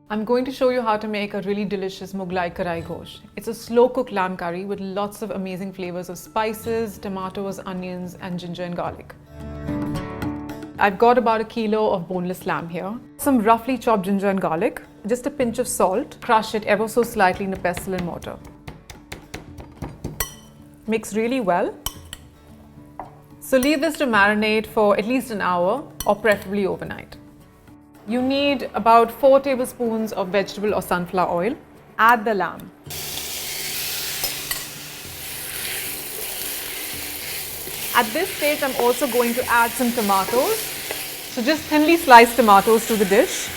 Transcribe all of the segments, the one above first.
I'm going to show you how to make a really delicious Mughlai Karai Gosht. It's a slow cooked lamb curry with lots of amazing flavors of spices, tomatoes, onions and ginger and garlic. I've got about 1 kilo of boneless lamb here, some roughly chopped ginger and garlic, just a pinch of salt, crush it ever so slightly in a pestle and mortar. Mix really well. So leave this to marinate for at least an hour or preferably overnight. You need about 4 tablespoons of vegetable or sunflower oil. Add the lamb. At this stage, I'm also going to add some tomatoes. So just thinly sliced tomatoes to the dish.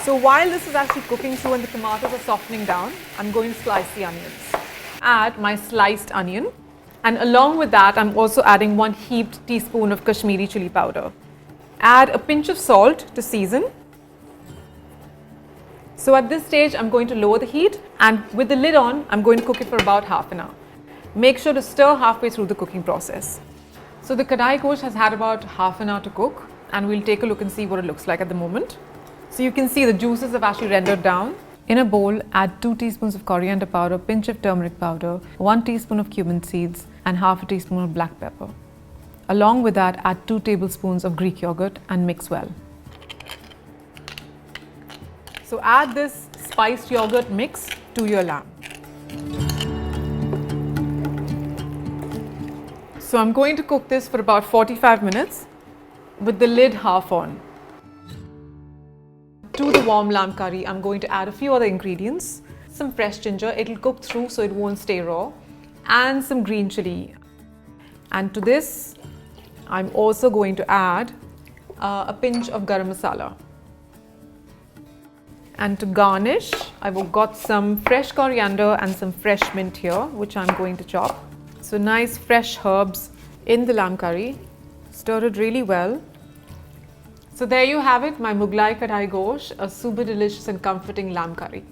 So while this is actually cooking through and the tomatoes are softening down, I'm going to slice the onions. Add my sliced onion. And along with that, I'm also adding 1 heaped teaspoon of Kashmiri chili powder. Add a pinch of salt to season. So at this stage, I'm going to lower the heat, and with the lid on, I'm going to cook it for about half an hour. Make sure to stir halfway through the cooking process. So the Karai Gosht has had about half an hour to cook, and we'll take a look and see what it looks like at the moment. So you can see the juices have actually rendered down. In a bowl, add 2 teaspoons of coriander powder, pinch of turmeric powder, 1 teaspoon of cumin seeds, and half a teaspoon of black pepper. Along with that, add 2 tablespoons of Greek yogurt and mix well. So add this spiced yogurt mix to your lamb. So I'm going to cook this for about 45 minutes with the lid half on. To the warm lamb curry, I'm going to add a few other ingredients. Some fresh ginger, it'll cook through so it won't stay raw, and some green chili. And to this, I'm also going to add a pinch of garam masala. And to garnish, I've got some fresh coriander and some fresh mint here, which I'm going to chop. So nice fresh herbs in the lamb curry. Stir it really well. So there you have it, my Mughlai Karai Gosht, a super delicious and comforting lamb curry.